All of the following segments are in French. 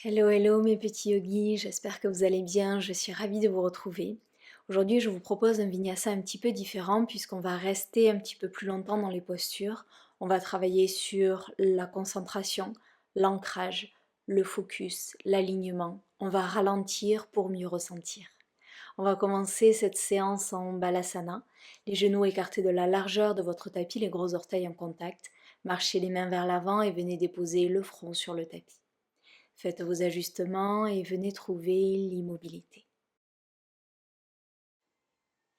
Hello, hello mes petits yogis, j'espère que vous allez bien, je suis ravie de vous retrouver. Aujourd'hui je vous propose un vinyasa un petit peu différent puisqu'on va rester un petit peu plus longtemps dans les postures. On va travailler sur la concentration, l'ancrage, le focus, l'alignement. On va ralentir pour mieux ressentir. On va commencer cette séance en balasana, les genoux écartés de la largeur de votre tapis, les gros orteils en contact. Marchez les mains vers l'avant et venez déposer le front sur le tapis. Faites vos ajustements et venez trouver l'immobilité.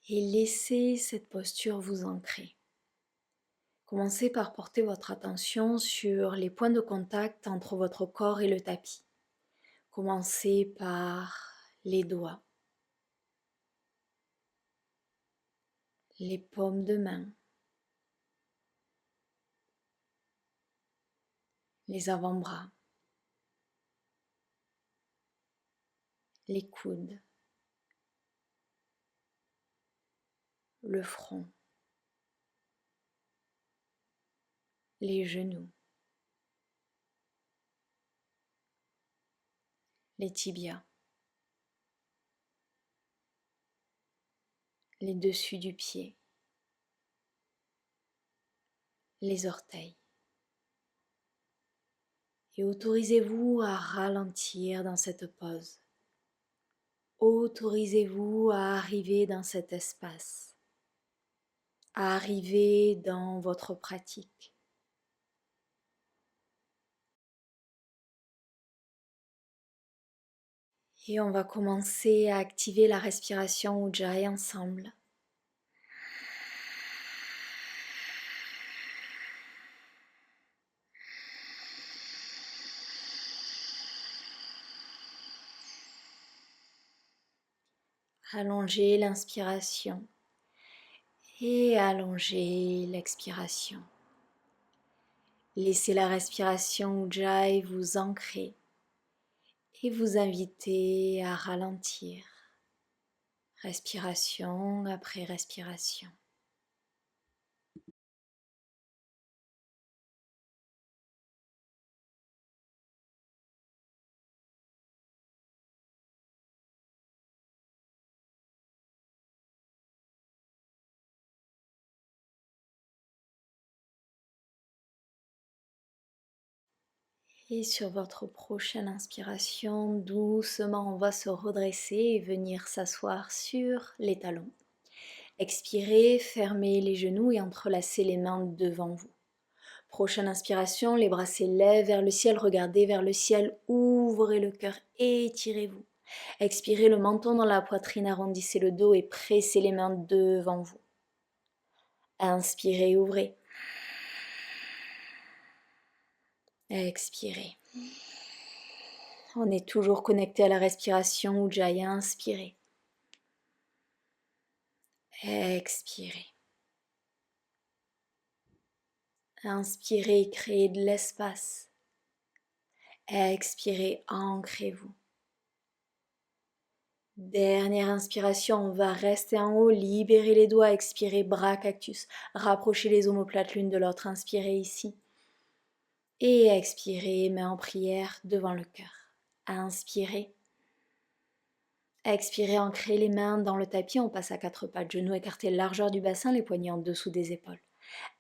Et laissez cette posture vous ancrer. Commencez par porter votre attention sur les points de contact entre votre corps et le tapis. Commencez par les doigts, les paumes de main, les avant-bras, les coudes, le front, les genoux, les tibias, les dessus du pied, les orteils. Et autorisez-vous à ralentir dans cette pause. Autorisez-vous à arriver dans cet espace, à arriver dans votre pratique. Et on va commencer à activer la respiration Ujjayi ensemble. Allongez l'inspiration et allongez l'expiration. Laissez la respiration Ujjayi vous ancrer et vous inviter à ralentir, respiration après respiration. Et sur votre prochaine inspiration, doucement, on va se redresser et venir s'asseoir sur les talons. Expirez, fermez les genoux et entrelacez les mains devant vous. Prochaine inspiration, les bras s'élèvent vers le ciel, regardez vers le ciel, ouvrez le cœur, étirez-vous. Expirez le menton dans la poitrine, arrondissez le dos et pressez les mains devant vous. Inspirez, ouvrez. Expirez. On est toujours connecté à la respiration Ujjayi, inspirez. Expirez. Inspirez, créez de l'espace. Expirez, ancrez-vous. Dernière inspiration, on va rester en haut, libérez les doigts, expirez, bras cactus. Rapprochez les omoplates l'une de l'autre, inspirez ici. Et expirez, main en prière devant le cœur. Inspirez. Expirez, ancrez les mains dans le tapis, on passe à quatre pattes, genoux écartés, largeur du bassin, les poignets en dessous des épaules.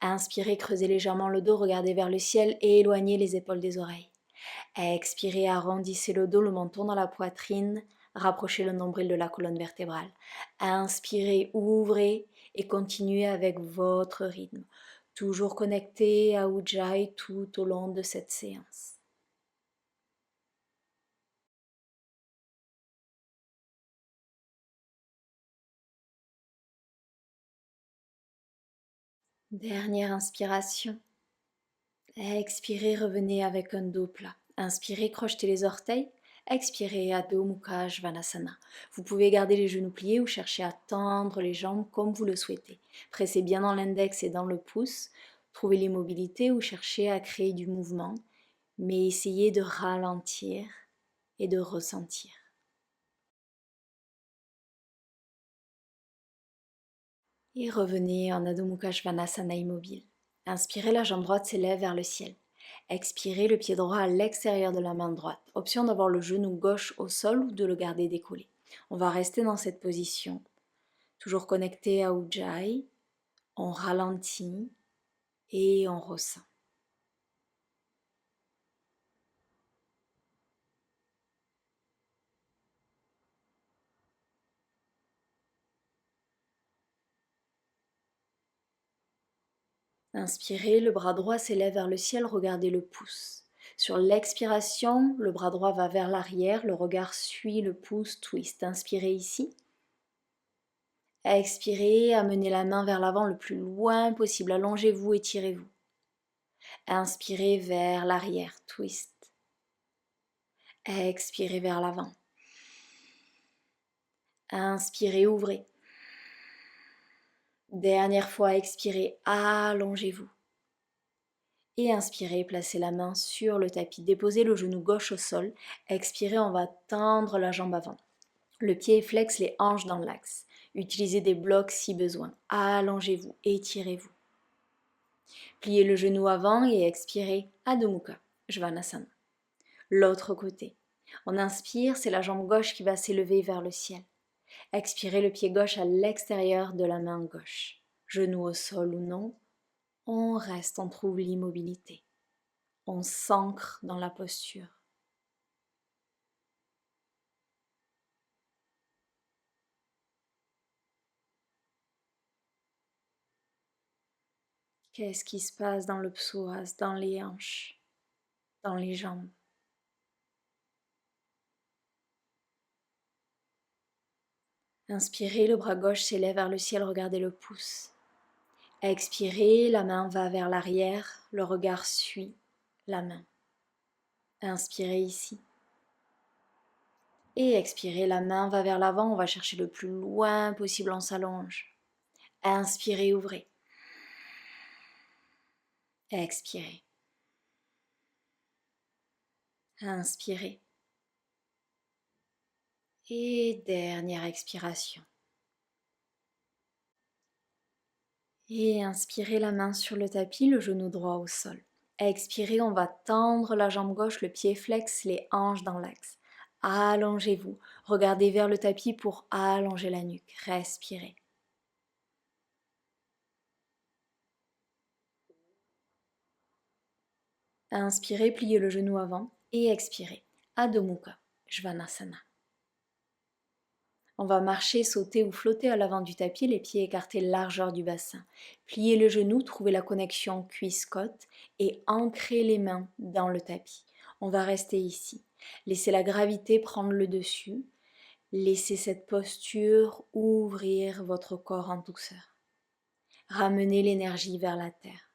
Inspirez, creusez légèrement le dos, regardez vers le ciel et éloignez les épaules des oreilles. Expirez, arrondissez le dos, le menton dans la poitrine, rapprochez le nombril de la colonne vertébrale. Inspirez, ouvrez et continuez avec votre rythme. Toujours connecté à Ujjayi tout au long de cette séance. Dernière inspiration. Expirez, revenez avec un dos plat. Inspirez, crochetez les orteils. Expirez, Adho Mukha Svanasana. Vous pouvez garder les genoux pliés ou chercher à tendre les jambes comme vous le souhaitez. Pressez bien dans l'index et dans le pouce. Trouvez l'immobilité ou cherchez à créer du mouvement. Mais essayez de ralentir et de ressentir. Et revenez en Adho Mukha Svanasana immobile. Inspirez, la jambe droite s'élève vers le ciel. Expirez le pied droit à l'extérieur de la main droite. Option d'avoir le genou gauche au sol ou de le garder décollé. On va rester dans cette position. Toujours connecté à Ujjayi. On ralentit et on ressent. Inspirez, le bras droit s'élève vers le ciel, regardez le pouce. Sur l'expiration, le bras droit va vers l'arrière, le regard suit le pouce, twist. Inspirez ici. Expirez, amenez la main vers l'avant le plus loin possible, allongez-vous, étirez-vous. Inspirez vers l'arrière, twist. Expirez vers l'avant. Inspirez, ouvrez. Dernière fois, expirez, allongez-vous. Et inspirez, placez la main sur le tapis, déposez le genou gauche au sol. Expirez, on va tendre la jambe avant. Le pied flex, les hanches dans l'axe. Utilisez des blocs si besoin. Allongez-vous, étirez-vous. Pliez le genou avant et expirez, Adho Mukha, Svanasana. L'autre côté. On inspire, c'est la jambe gauche qui va s'élever vers le ciel. Expirez le pied gauche à l'extérieur de la main gauche. Genou au sol ou non, on reste, on trouve l'immobilité. On s'ancre dans la posture. Qu'est-ce qui se passe dans le psoas, dans les hanches, dans les jambes? Inspirez, le bras gauche s'élève vers le ciel, regardez le pouce. Expirez, la main va vers l'arrière, le regard suit la main. Inspirez ici. Et expirez, la main va vers l'avant, on va chercher le plus loin possible, on s'allonge. Inspirez, ouvrez. Expirez. Inspirez. Et dernière expiration. Et inspirez, la main sur le tapis, le genou droit au sol. Expirez, on va tendre la jambe gauche, le pied flex, les hanches dans l'axe. Allongez-vous. Regardez vers le tapis pour allonger la nuque. Respirez. Inspirez, pliez le genou avant et expirez. Adho Mukha, Svanasana. On va marcher, sauter ou flotter à l'avant du tapis, les pieds écartés largeur du bassin. Pliez le genou, trouvez la connexion cuisse-côte et ancrez les mains dans le tapis. On va rester ici. Laissez la gravité prendre le dessus. Laissez cette posture ouvrir votre corps en douceur. Ramenez l'énergie vers la terre.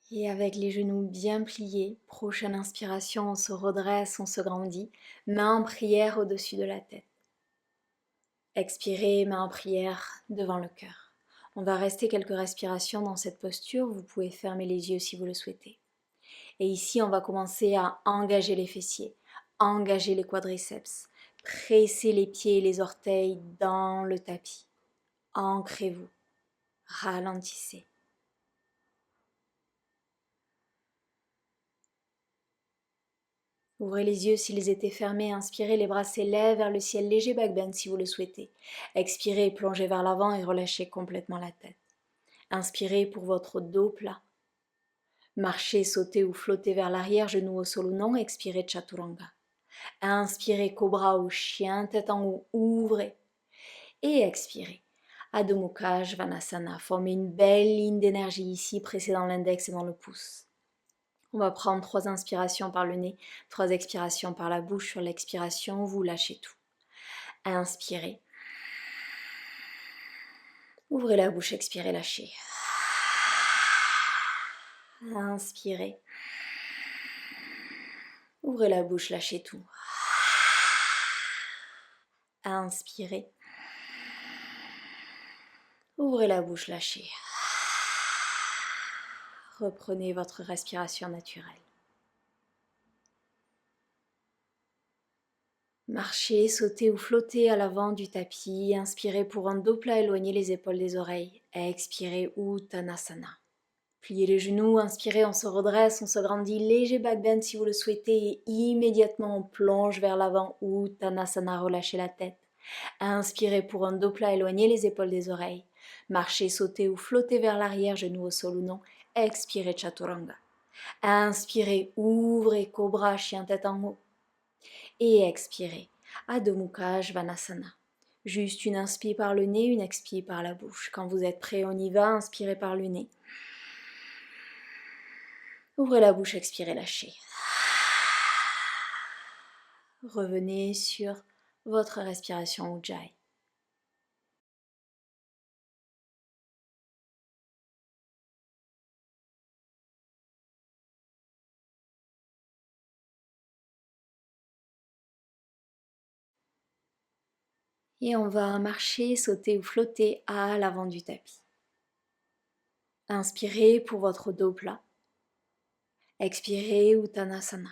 Et avec les genoux bien pliés, prochaine inspiration, on se redresse, on se grandit, main en prière au-dessus de la tête. Expirez, main en prière devant le cœur. On va rester quelques respirations dans cette posture, vous pouvez fermer les yeux si vous le souhaitez. Et ici, on va commencer à engager les fessiers, engager les quadriceps, presser les pieds et les orteils dans le tapis. Ancrez-vous, ralentissez. Ouvrez les yeux s'ils étaient fermés, inspirez, les bras s'élèvent vers le ciel, léger back bend si vous le souhaitez. Expirez, plongez vers l'avant et relâchez complètement la tête. Inspirez pour votre dos plat. Marchez, sautez ou flottez vers l'arrière, genoux au sol ou non, expirez Chaturanga. Inspirez, cobra ou chien, tête en haut, ouvrez. Et expirez. Adho Mukha Svanasana, formez une belle ligne d'énergie ici, pressée dans l'index et dans le pouce. On va prendre 3 inspirations par le nez, 3 expirations par la bouche. Sur l'expiration, vous lâchez tout. Inspirez. Ouvrez la bouche, expirez, lâchez. Inspirez. Ouvrez la bouche, lâchez tout. Inspirez. Ouvrez la bouche, lâchez. Reprenez votre respiration naturelle. Marchez, sautez ou flottez à l'avant du tapis. Inspirez pour un dos plat, éloignez les épaules des oreilles. Expirez Uttanasana. Pliez les genoux, inspirez, on se redresse, on se grandit, léger back bend si vous le souhaitez et immédiatement on plonge vers l'avant, Uttanasana, relâchez la tête. Inspirez pour un dos plat, éloignez les épaules des oreilles. Marchez, sautez ou flottez vers l'arrière, genoux au sol ou non. Expirez Chaturanga. Inspirez, ouvrez Cobra, chien tête en haut. Et expirez Adho Mukha Svanasana. Juste une inspire par le nez, une expire par la bouche. Quand vous êtes prêt, on y va, inspirez par le nez. Ouvrez la bouche, expirez, lâchez. Revenez sur votre respiration Ujjayi. Et on va marcher, sauter ou flotter à l'avant du tapis. Inspirez pour votre dos plat. Expirez Uttanasana.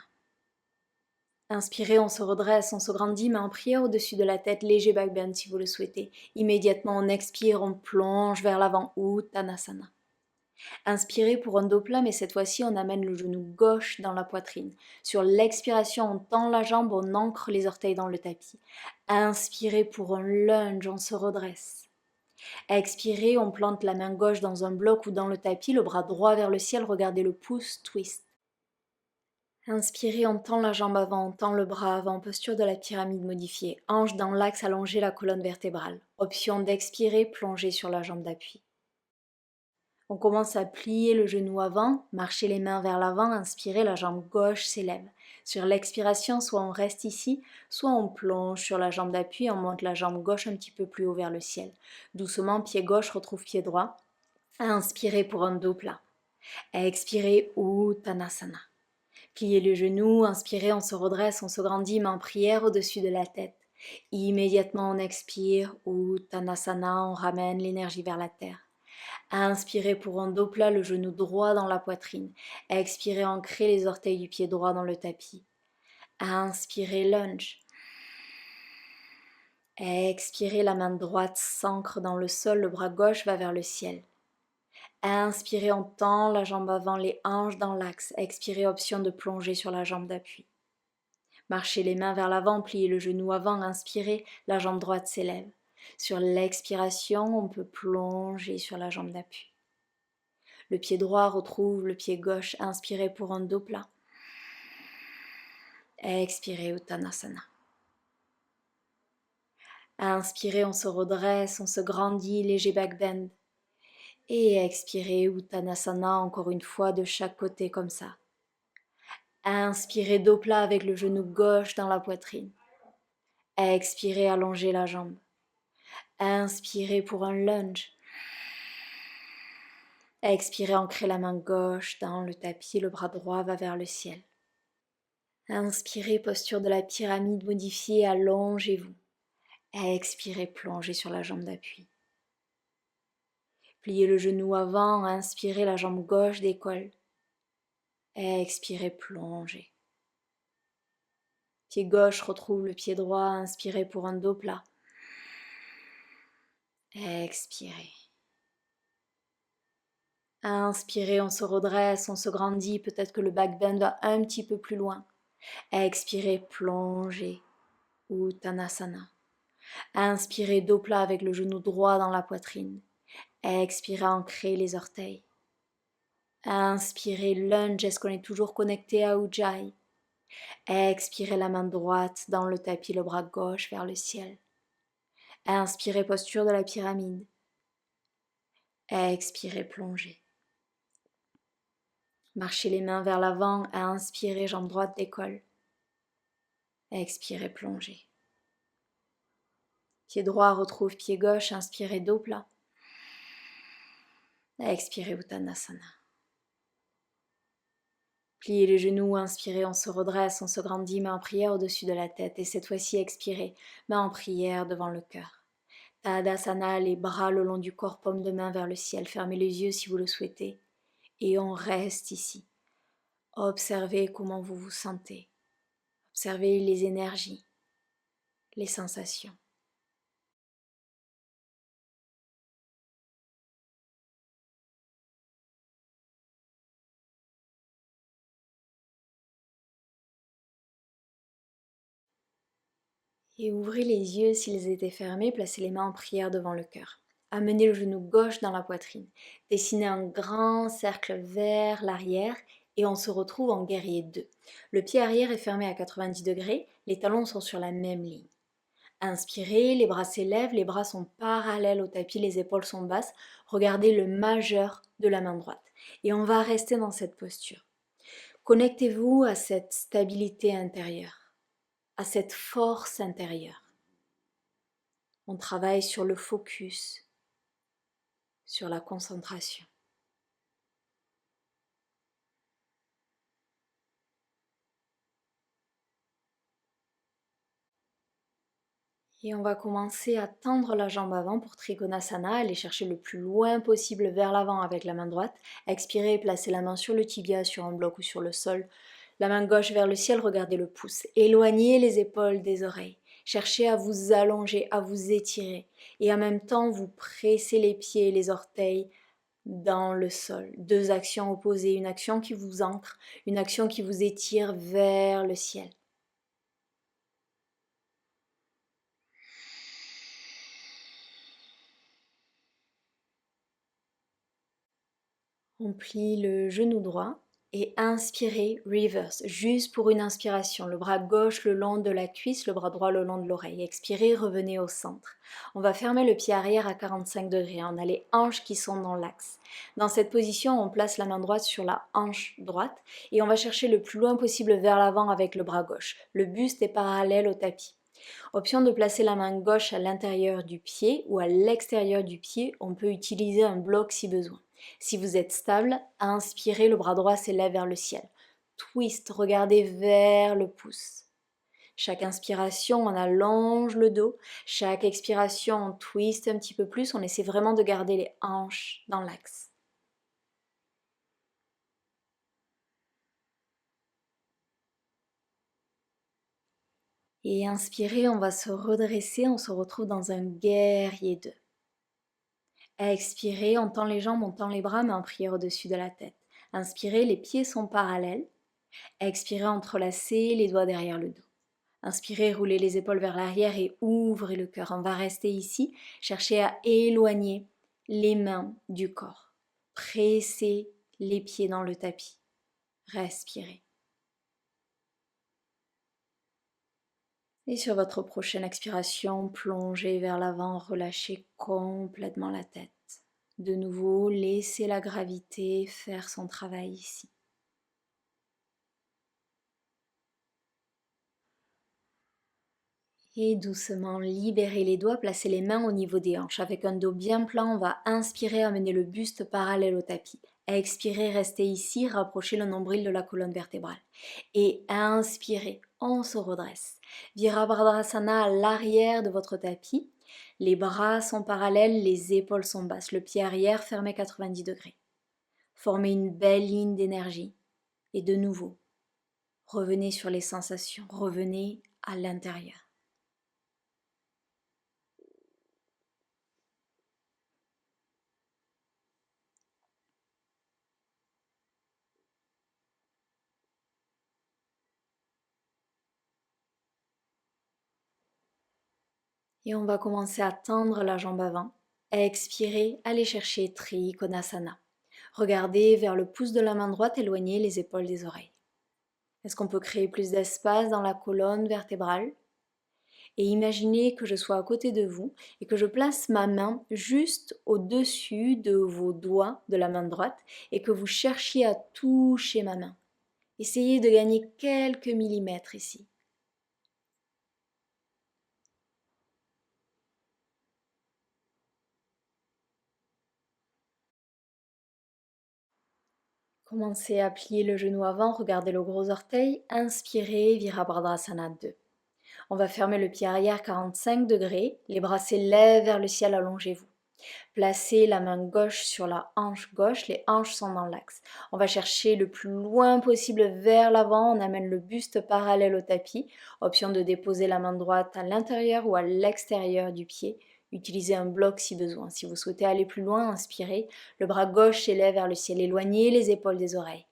Inspirez, on se redresse, on se grandit, main en prière au-dessus de la tête, léger back bend si vous le souhaitez. Immédiatement, on expire, on plonge vers l'avant, Uttanasana. Inspirez pour un dos plat, mais cette fois-ci, on amène le genou gauche dans la poitrine. Sur l'expiration, on tend la jambe, on ancre les orteils dans le tapis. Inspirez pour un lunge, on se redresse. Expirez, on plante la main gauche dans un bloc ou dans le tapis, le bras droit vers le ciel, regardez le pouce, twist. Inspirez, on tend la jambe avant, on tend le bras avant, posture de la pyramide modifiée. Hanche dans l'axe, allongez la colonne vertébrale. Option d'expirer, plongez sur la jambe d'appui. On commence à plier le genou avant, marcher les mains vers l'avant, inspirez, la jambe gauche s'élève. Sur l'expiration, soit on reste ici, soit on plonge sur la jambe d'appui, on monte la jambe gauche un petit peu plus haut vers le ciel. Doucement, pied gauche retrouve pied droit. Inspirez pour un dos plat. Expirez, Uttanasana. Pliez les genoux, inspirez, on se redresse, on se grandit, main en prière au-dessus de la tête. Immédiatement on expire, Uttanasana, on ramène l'énergie vers la terre. Inspirez pour un dos plat, le genou droit dans la poitrine. Expirez, ancrez les orteils du pied droit dans le tapis. Inspirez, lunge. Expirez, la main droite s'ancre dans le sol, le bras gauche va vers le ciel. Inspirez, on tend la jambe avant, les hanches dans l'axe. Expirez, option de plonger sur la jambe d'appui. Marchez les mains vers l'avant, pliez le genou avant, inspirez, la jambe droite s'élève. Sur l'expiration, on peut plonger sur la jambe d'appui. Le pied droit retrouve le pied gauche, inspirez pour un dos plat. Expirez Uttanasana. Inspirez, on se redresse, on se grandit, léger back bend. Et expirez Uttanasana encore une fois de chaque côté comme ça. Inspirez dos plat avec le genou gauche dans la poitrine. Expirez, allongez la jambe. Inspirez pour un lunge. Expirez, ancrez la main gauche dans le tapis, le bras droit va vers le ciel. Inspirez, posture de la pyramide modifiée, allongez-vous. Expirez, plongez sur la jambe d'appui. Pliez le genou avant, inspirez, la jambe gauche décolle. Expirez, plongez. Pied gauche retrouve le pied droit, inspirez pour un dos plat. Expirez. Inspirez, on se redresse, on se grandit, peut-être que le back bend va un petit peu plus loin. Expirez, plongez. Uttanasana. Inspirez, dos plat avec le genou droit dans la poitrine. Expirez, ancrez les orteils. Inspirez, lunge, est-ce qu'on est toujours connecté à Ujjayi? Expirez, la main droite dans le tapis, le bras gauche vers le ciel. Inspirez, posture de la pyramide. Expirez, plongez. Marchez les mains vers l'avant, inspirez, jambe droite décolle. Expirez, plongez. Pied droit retrouve pied gauche, inspirez, dos plat. Expirez, Uttanasana. Pliez les genoux, inspirez, on se redresse, on se grandit, main en prière au-dessus de la tête. Et cette fois-ci, expirez, main en prière devant le cœur. Tadasana, les bras le long du corps, paume de main vers le ciel. Fermez les yeux si vous le souhaitez. Et on reste ici. Observez comment vous vous sentez. Observez les énergies. les sensations. Et ouvrez les yeux s'ils étaient fermés, placez les mains en prière devant le cœur. Amenez le genou gauche dans la poitrine. Dessinez un grand cercle vers l'arrière et on se retrouve en guerrier 2. Le pied arrière est fermé à 90 degrés, les talons sont sur la même ligne. Inspirez, les bras s'élèvent, les bras sont parallèles au tapis, les épaules sont basses. Regardez le majeur de la main droite. Et on va rester dans cette posture. Connectez-vous à cette stabilité intérieure, à cette force intérieure. On travaille sur le focus, sur la concentration. Et on va commencer à tendre la jambe avant pour Trikonasana, aller chercher le plus loin possible vers l'avant avec la main droite. Expirez, placez la main sur le tibia, sur un bloc ou sur le sol. La main gauche vers le ciel, regardez le pouce. Éloignez les épaules des oreilles. Cherchez à vous allonger, à vous étirer. Et en même temps, vous pressez les pieds et les orteils dans le sol. Deux actions opposées, une action qui vous ancre, une action qui vous étire vers le ciel. On plie le genou droit et inspirez, reverse, juste pour une inspiration. Le bras gauche le long de la cuisse, le bras droit le long de l'oreille. Expirez, revenez au centre. On va fermer le pied arrière à 45 degrés. On a les hanches qui sont dans l'axe. Dans cette position, on place la main droite sur la hanche droite et on va chercher le plus loin possible vers l'avant avec le bras gauche. Le buste est parallèle au tapis. Option de placer la main gauche à l'intérieur du pied ou à l'extérieur du pied. On peut utiliser un bloc si besoin. Si vous êtes stable, inspirez, le bras droit s'élève vers le ciel. Twist, regardez vers le pouce. Chaque inspiration, on allonge le dos. Chaque expiration, on twist un petit peu plus. On essaie vraiment de garder les hanches dans l'axe. Et inspirez, on va se redresser. On se retrouve dans un guerrier 2. Expirez, on tend les jambes, on tend les bras, mais en prière au-dessus de la tête. Inspirez, les pieds sont parallèles. Expirez, entrelacez les doigts derrière le dos. Inspirez, roulez les épaules vers l'arrière et ouvrez le cœur. On va rester ici. Cherchez à éloigner les mains du corps. Pressez les pieds dans le tapis. Respirez. Et sur votre prochaine expiration, plongez vers l'avant, relâchez complètement la tête. De nouveau, laissez la gravité faire son travail ici. Et doucement, libérez les doigts, placez les mains au niveau des hanches. Avec un dos bien plat, on va inspirer, amener le buste parallèle au tapis. Expirez, restez ici, rapprochez le nombril de la colonne vertébrale. Et inspirez, on se redresse. Virabhadrasana à l'arrière de votre tapis. Les bras sont parallèles, les épaules sont basses. Le pied arrière fermé 90 degrés. Formez une belle ligne d'énergie. Et de nouveau, revenez sur les sensations, revenez à l'intérieur. Et on va commencer à tendre la jambe avant. Expirez, allez chercher Trikonasana. Regardez vers le pouce de la main droite, éloignez les épaules des oreilles. Est-ce qu'on peut créer plus d'espace dans la colonne vertébrale? Et imaginez que je sois à côté de vous et que je place ma main juste au-dessus de vos doigts de la main droite et que vous cherchiez à toucher ma main. Essayez de gagner quelques millimètres ici. Commencez à plier le genou avant, regardez le gros orteil, inspirez, Virabhadrasana 2. On va fermer le pied arrière 45 degrés, les bras s'élèvent vers le ciel, allongez-vous. Placez la main gauche sur la hanche gauche, les hanches sont dans l'axe. On va chercher le plus loin possible vers l'avant, on amène le buste parallèle au tapis. Option de déposer la main droite à l'intérieur ou à l'extérieur du pied. Utilisez un bloc si besoin. Si vous souhaitez aller plus loin, inspirez. Le bras gauche s'élève vers le ciel, éloignez les épaules des oreilles.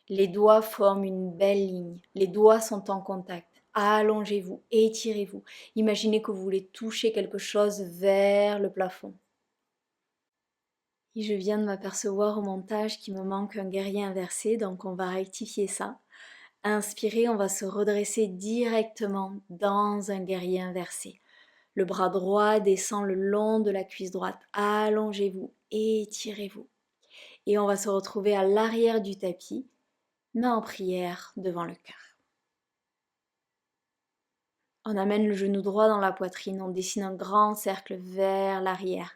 Les doigts forment une belle ligne. Les doigts sont en contact. Allongez-vous, étirez-vous. Imaginez que vous voulez toucher quelque chose vers le plafond. Et je viens de m'apercevoir au montage qu'il me manque un guerrier inversé, donc on va rectifier ça. Inspirez, on va se redresser directement dans un guerrier inversé. Le bras droit descend le long de la cuisse droite. Allongez-vous, étirez-vous. Et on va se retrouver à l'arrière du tapis, main en prière devant le cœur. On amène le genou droit dans la poitrine, on dessine un grand cercle vers l'arrière.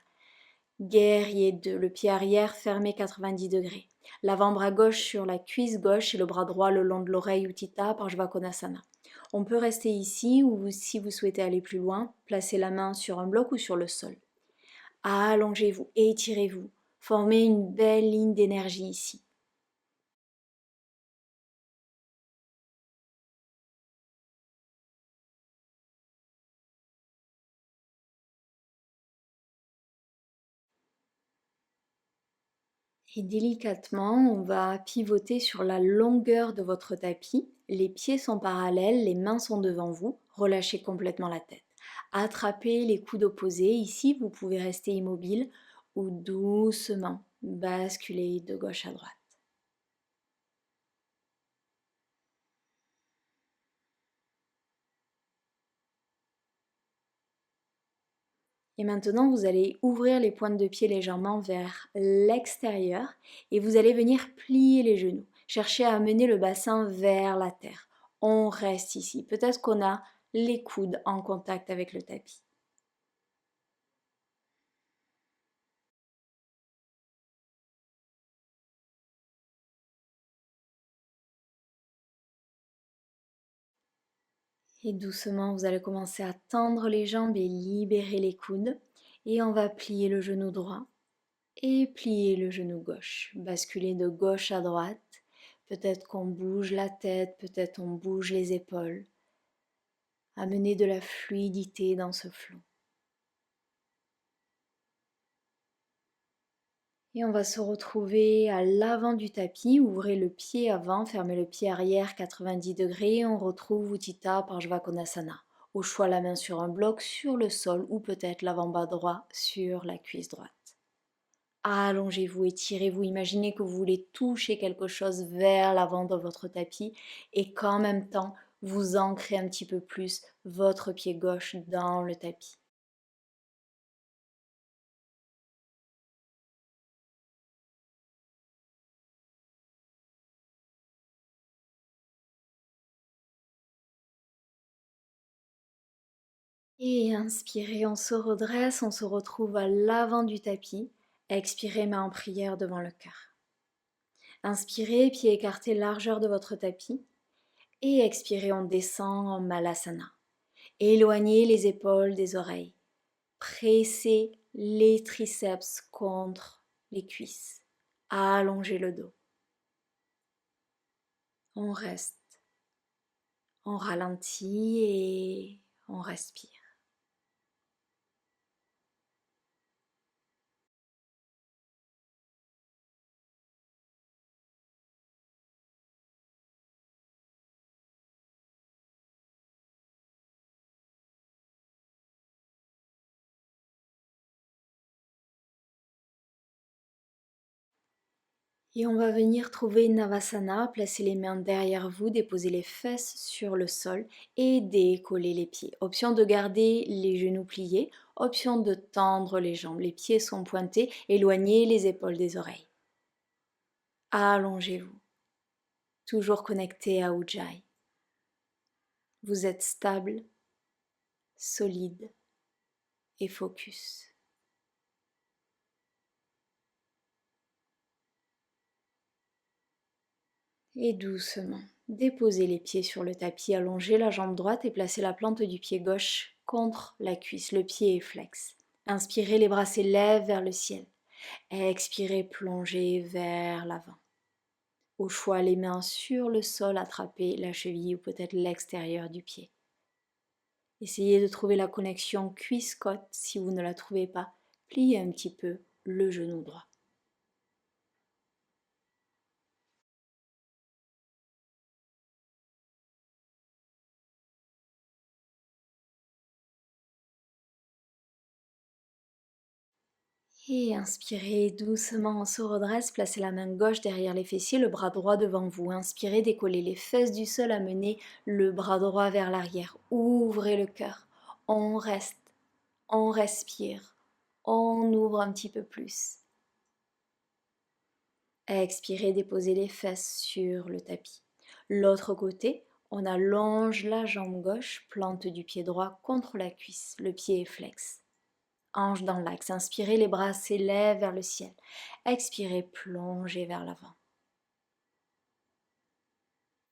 Guerrier 2, le pied arrière fermé 90 degrés. L'avant-bras gauche sur la cuisse gauche et le bras droit le long de l'oreille Utthita Parshvakonasana. On peut rester ici ou si vous souhaitez aller plus loin, placez la main sur un bloc ou sur le sol. Allongez-vous, étirez-vous, formez une belle ligne d'énergie ici. Et délicatement, on va pivoter sur la longueur de votre tapis. Les pieds sont parallèles, les mains sont devant vous. Relâchez complètement la tête. Attrapez les coudes opposés. Ici, vous pouvez rester immobile ou doucement basculer de gauche à droite. Et maintenant, vous allez ouvrir les pointes de pied légèrement vers l'extérieur et vous allez venir plier les genoux. Cherchez à amener le bassin vers la terre. On reste ici. Peut-être qu'on a les coudes en contact avec le tapis. Et doucement, vous allez commencer à tendre les jambes et libérer les coudes. Et on va plier le genou droit et plier le genou gauche. Basculer de gauche à droite. Peut-être qu'on bouge la tête, peut-être on bouge les épaules. Amener de la fluidité dans ce flot. Et on va se retrouver à l'avant du tapis. Ouvrez le pied avant, fermez le pied arrière 90 degrés. On retrouve Utthita Parshvakonasana. Au choix, la main sur un bloc, sur le sol ou peut-être l'avant-bas droit sur la cuisse droite. Allongez-vous, étirez-vous, imaginez que vous voulez toucher quelque chose vers l'avant de votre tapis et qu'en même temps, vous ancrez un petit peu plus votre pied gauche dans le tapis. Et inspirez, on se redresse, on se retrouve à l'avant du tapis. Expirez, main en prière devant le cœur. Inspirez, pied écarté, largeur de votre tapis. Et expirez, on descend en Malasana. Éloignez les épaules des oreilles. Pressez les triceps contre les cuisses. Allongez le dos. On reste. On ralentit et on respire. Et on va venir trouver Navasana, placer les mains derrière vous, déposer les fesses sur le sol et décoller les pieds. Option de garder les genoux pliés, option de tendre les jambes. Les pieds sont pointés, éloignez les épaules des oreilles. Allongez-vous, toujours connecté à Ujjayi. Vous êtes stable, solide et focus. Et doucement, déposez les pieds sur le tapis, allongez la jambe droite et placez la plante du pied gauche contre la cuisse. Le pied est flex. Inspirez, les bras s'élèvent vers le ciel. Expirez, plongez vers l'avant. Au choix, les mains sur le sol, attrapez la cheville ou peut-être l'extérieur du pied. Essayez de trouver la connexion cuisse-côte. Si vous ne la trouvez pas, pliez un petit peu le genou droit. Et inspirez doucement, on se redresse, placez la main gauche derrière les fessiers, le bras droit devant vous. Inspirez, décollez les fesses du sol, amenez le bras droit vers l'arrière. Ouvrez le cœur. On reste, on respire, on ouvre un petit peu plus. Expirez, déposez les fesses sur le tapis. L'autre côté, on allonge la jambe gauche, plante du pied droit contre la cuisse. Le pied est flex. Hanche dans l'axe. Inspirez, les bras s'élèvent vers le ciel. Expirez, plongez vers l'avant.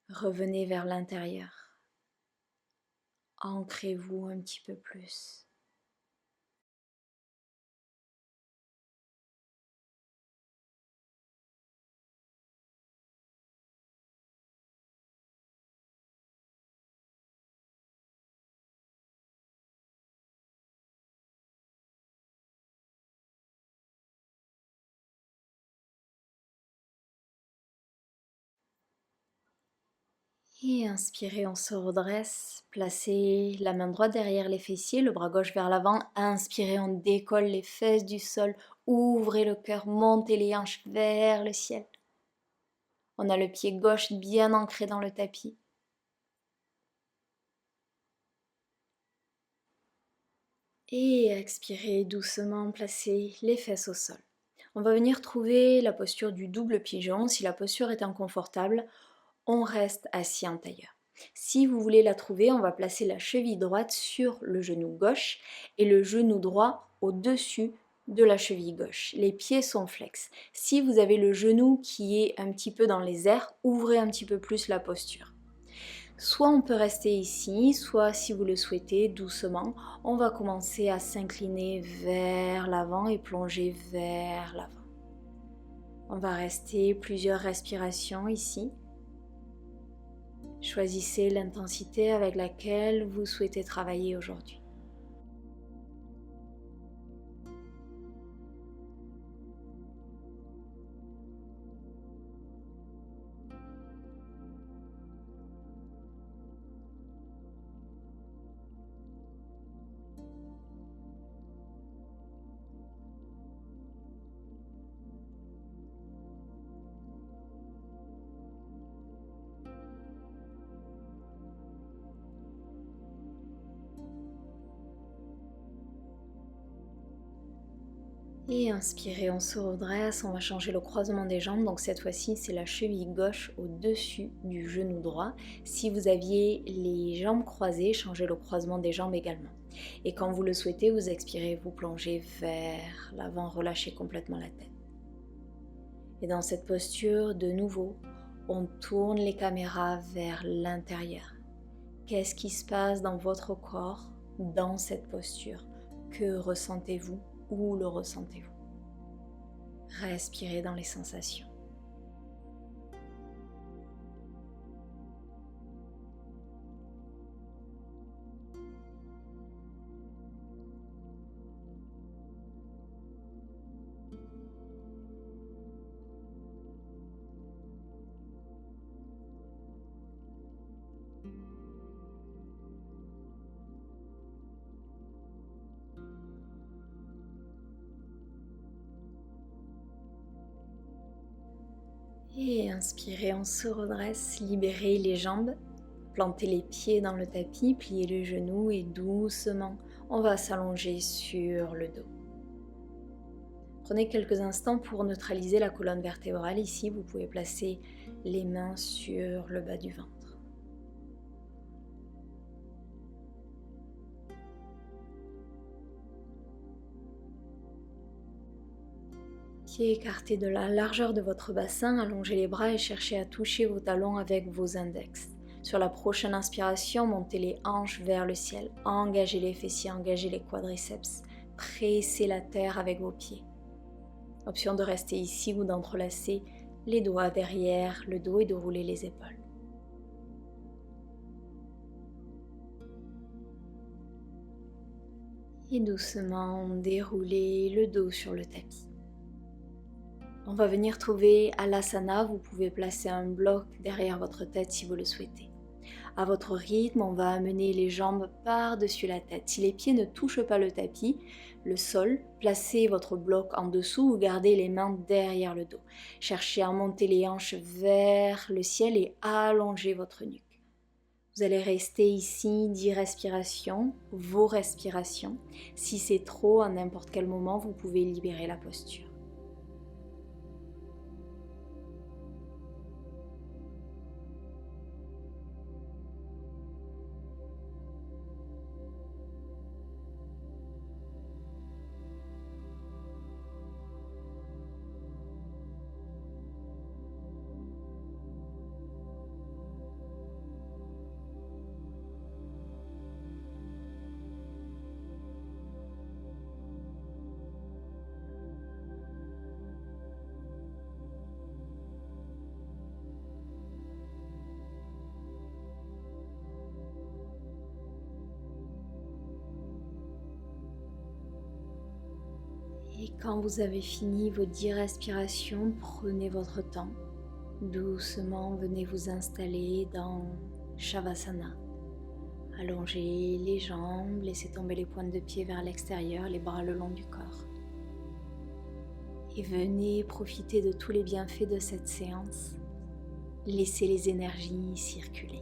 Revenez vers l'intérieur. Ancrez-vous un petit peu plus. Et inspirez, on se redresse. Placez la main droite derrière les fessiers, le bras gauche vers l'avant. Inspirez, on décolle les fesses du sol. Ouvrez le cœur, montez les hanches vers le ciel. On a le pied gauche bien ancré dans le tapis. Et expirez doucement, placez les fesses au sol. On va venir trouver la posture du double pigeon. Si la posture est inconfortable, on reste assis en tailleur. Si vous voulez la trouver, on va placer la cheville droite sur le genou gauche et le genou droit au-dessus de la cheville gauche. Les pieds sont flex. Si vous avez le genou qui est un petit peu dans les airs, ouvrez un petit peu plus la posture. Soit on peut rester ici, soit si vous le souhaitez, doucement, on va commencer à s'incliner vers l'avant et plonger vers l'avant. On va rester plusieurs respirations ici. Choisissez l'intensité avec laquelle vous souhaitez travailler aujourd'hui. Et inspirez, on se redresse, on va changer le croisement des jambes. Donc cette fois-ci, c'est la cheville gauche au-dessus du genou droit. Si vous aviez les jambes croisées, changez le croisement des jambes également. Et quand vous le souhaitez, vous expirez, vous plongez vers l'avant, relâchez complètement la tête. Et dans cette posture, de nouveau, on tourne les caméras vers l'intérieur. Qu'est-ce qui se passe dans votre corps, dans cette posture? Que ressentez-vous? Où le ressentez-vous? Respirez dans les sensations. Et inspirez, on se redresse, libérez les jambes, plantez les pieds dans le tapis, pliez les genoux et doucement, on va s'allonger sur le dos. Prenez quelques instants pour neutraliser la colonne vertébrale. Ici, vous pouvez placer les mains sur le bas du ventre. Pieds écartés de la largeur de votre bassin, allongez les bras et cherchez à toucher vos talons avec vos index. Sur la prochaine inspiration, montez les hanches vers le ciel, engagez les fessiers, engagez les quadriceps. pressez la terre avec vos pieds. Option de rester ici ou d'entrelacer les doigts derrière le dos et de rouler les épaules. Et doucement déroulez le dos sur le tapis. On va venir trouver Alasana, vous pouvez placer un bloc derrière votre tête si vous le souhaitez. À votre rythme, on va amener les jambes par-dessus la tête. Si les pieds ne touchent pas le tapis, le sol, placez votre bloc en dessous ou gardez les mains derrière le dos. Cherchez à monter les hanches vers le ciel et allongez votre nuque. Vous allez rester ici 10 respirations, vos respirations. Si c'est trop, à n'importe quel moment, vous pouvez libérer la posture. Et quand vous avez fini vos 10 respirations, prenez votre temps. Doucement, venez vous installer dans Shavasana. Allongez les jambes, laissez tomber les pointes de pied vers l'extérieur, les bras le long du corps. Et venez profiter de tous les bienfaits de cette séance. Laissez les énergies circuler.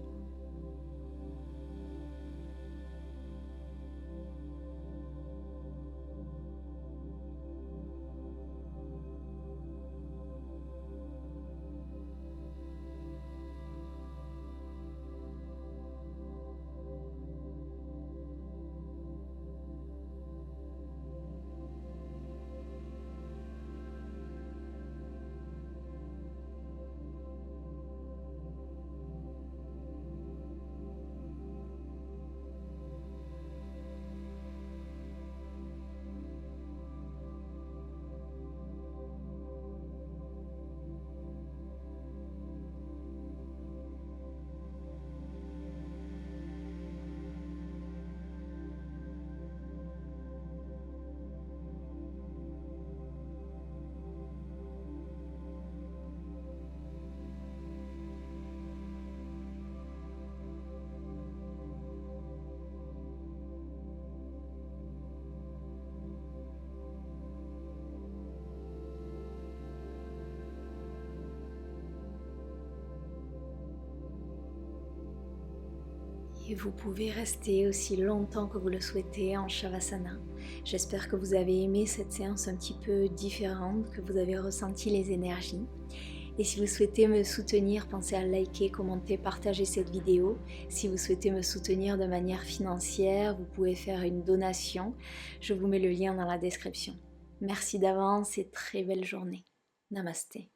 Et vous pouvez rester aussi longtemps que vous le souhaitez en Shavasana. J'espère que vous avez aimé cette séance un petit peu différente, que vous avez ressenti les énergies. Et si vous souhaitez me soutenir, pensez à liker, commenter, partager cette vidéo. Si vous souhaitez me soutenir de manière financière, vous pouvez faire une donation. Je vous mets le lien dans la description. Merci d'avance et très belle journée. Namasté.